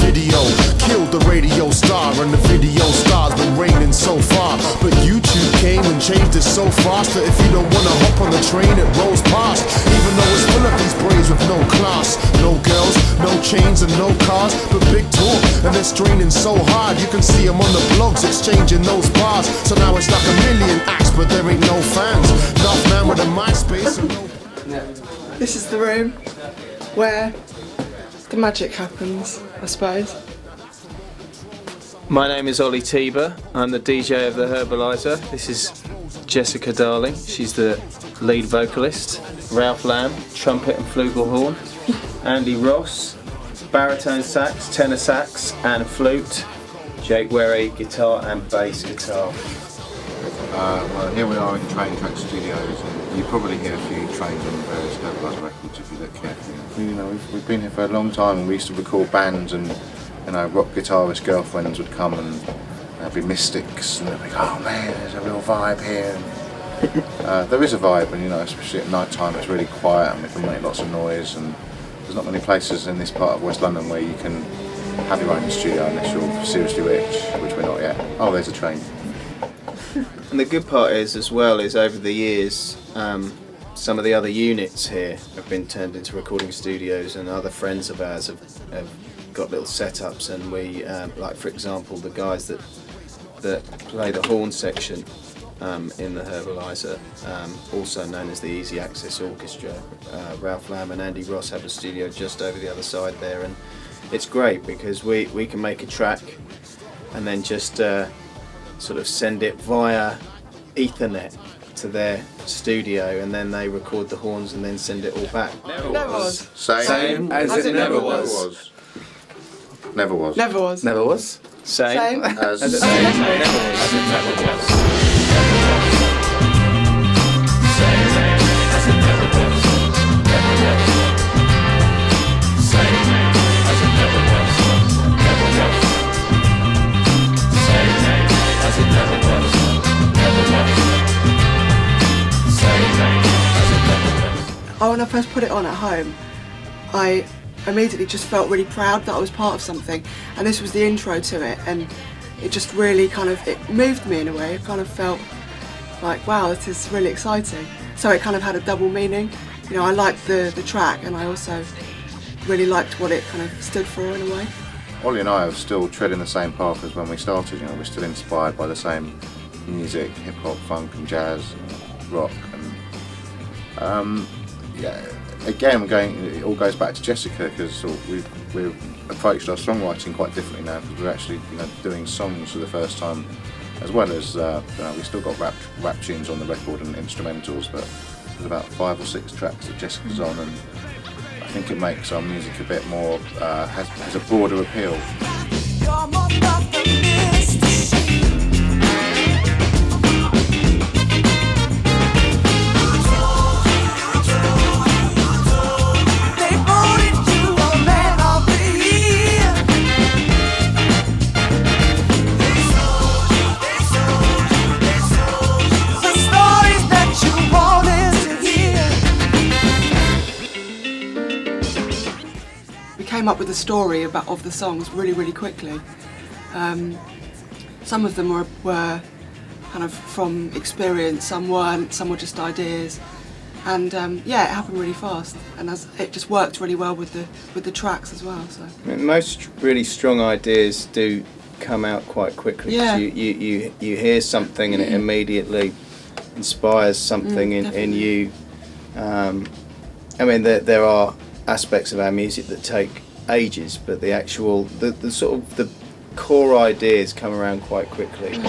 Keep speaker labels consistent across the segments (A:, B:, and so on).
A: video. Killed the radio star and the video star's been raining so far. But YouTube came and changed it so fast that if you don't wanna hop on the train, it rolls past. Even though it's full of these braves with no class, no girls, no chains and no cars, but big talk and they're straining so hard. You can see them on the blogs exchanging those bars. So now it's like a million acts, but there ain't no fans. Enough man with a MySpace and no.
B: This is the room where the magic happens, I suppose.
C: My name is Ollie Tiber. I'm the DJ of the Herbaliser. This is Jessica Darling. She's the lead vocalist. Ralph Lamb, trumpet and flugelhorn. Andy Ross, baritone sax, tenor sax and flute. Jake Werry, guitar and bass guitar.
D: Well, here we are in Train Track Studios, and you probably hear a few trains on the various Herbaliser records if you look carefully. You know, we've been here for a long time, and we used to record bands, and you know, rock guitarist girlfriends would come and there'd be mystics, and they'd be, oh man, there's a real vibe here. And, there is a vibe, and you know, especially at night time, it's really quiet, and we can make lots of noise, and there's not many places in this part of West London where you can have your own studio unless you're seriously rich, which we're not yet. Oh, there's a train.
C: And the good part is, as well, is over the years, some of the other units here have been turned into recording studios, and other friends of ours have got little setups, and we, like for example, the guys that play the horn section in the Herbaliser, also known as the Easy Access Orchestra, Ralph Lamb and Andy Ross have a studio just over the other side there, and it's great because we can make a track and then just sort of send it via Ethernet to their studio, and then they record the horns and then send it all back.
B: Never was.
D: Same
B: as it never was.
D: Never was.
B: Never was.
E: Never was.
C: Same
D: As
C: as it never was.
B: When I first put it on at home, I immediately just felt really proud that I was part of something, and this was the intro to it, and it just really it moved me in a way. It kind of felt like, wow, this is really exciting. So it kind of had a double meaning. You know, I liked the track, and I also really liked what it kind of stood for in a way.
D: Ollie and I are still treading the same path as when we started. You know, we're still inspired by the same music, hip hop, funk, and jazz, and rock, and yeah. Again, it all goes back to Jessica, because we've approached our songwriting quite differently now, because we're actually doing songs for the first time, as well as we still got rap tunes on the record and instrumentals, but there's about 5 or 6 tracks that Jessica's on, and I think it makes our music a bit more has a broader appeal.
B: Came up with a story of the songs really quickly. Some of them were kind of from experience, some weren't, some were just ideas, and yeah, it happened really fast, and it just worked really well with the tracks as well. So
C: I mean, most really strong ideas do come out quite quickly.
B: Yeah.
C: You hear something and it immediately inspires something in you. I mean, there are aspects of our music that take ages, but the actual the sort of the core ideas come around quite quickly.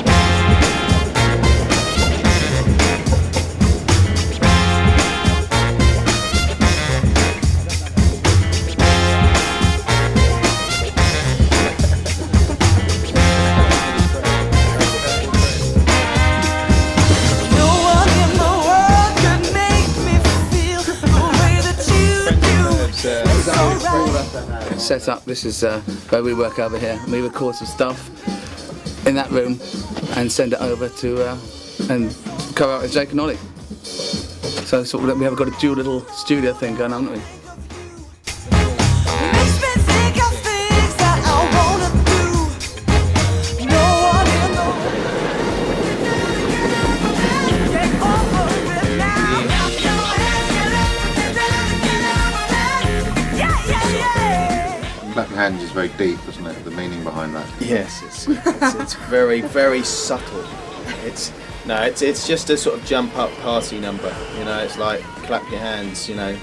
E: Set up. This is where we work over here. We record some stuff in that room and send it over to and go out with Jake and Ollie. So we have got a dual little studio thing going on, haven't we?
D: bend is very deep, isn't it? The meaning behind that.
C: Yes, it's very, very subtle. It's just a sort of jump up party number. You know, it's like clap your hands. You know,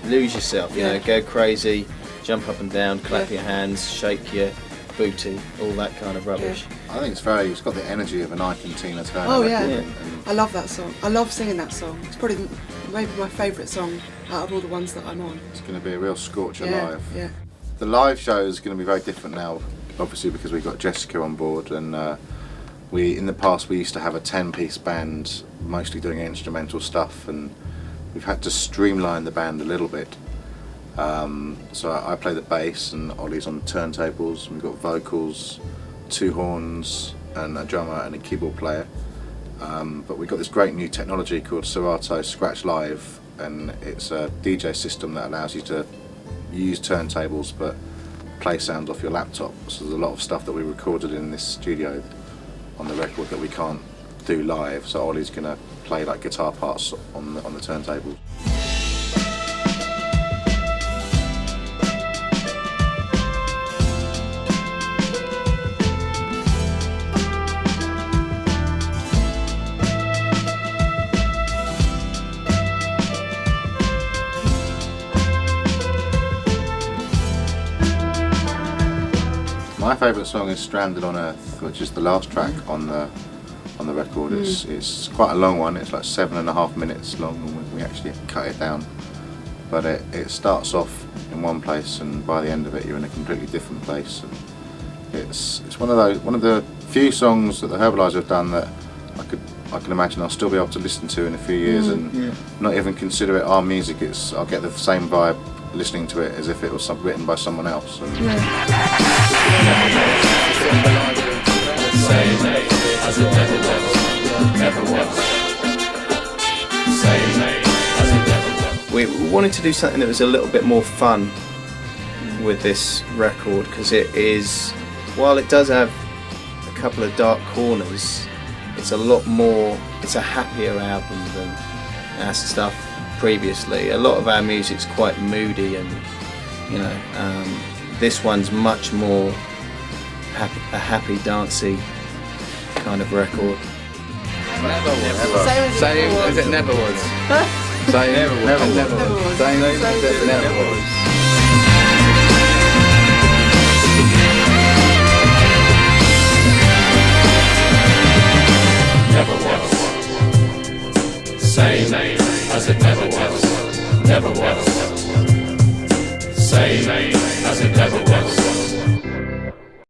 C: lose yourself. You know, go crazy, jump up and down, clap your hands, shake your booty, all that kind of rubbish.
D: I think it's got the energy of an Ike and Tina Turner.
B: Oh
D: record,
B: yeah,
D: and
B: I love that song. I love singing that song. It's probably maybe my favourite song out of all the ones that I'm on.
D: it's going to be a real scorcher live.
B: Yeah.
D: The live show is going to be very different now, obviously because we've got Jessica on board, and in the past we used to have a 10-piece band, mostly doing instrumental stuff, and we've had to streamline the band a little bit. So I play the bass, and Ollie's on the turntables, and we've got vocals, 2 horns, and a drummer and a keyboard player. But we've got this great new technology called Serato Scratch Live, and it's a DJ system that allows you to use turntables but play sounds off your laptop. So there's a lot of stuff that we recorded in this studio on the record that we can't do live, so Ollie's going to play like guitar parts on the turntables. My favourite song is Stranded on Earth, which is the last track on the record. It's quite a long one, it's like 7.5 minutes long, and we actually cut it down. But it starts off in one place, and by the end of it you're in a completely different place. And it's one of the few songs that the Herbaliser have done that I can imagine I'll still be able to listen to in a few years and not even consider it our music. I'll get the same vibe listening to it as if it was written by someone else.
C: We wanted to do something that was a little bit more fun with this record, because while it does have a couple of dark corners, it's a happier album than our stuff previously. A lot of our music's quite moody, and this one's much more a happy, dancey kind of record.
E: Same as it never was. Same as it never was. Same as it never was.
F: Never was. Same as it never was. Never was. Same as it never was.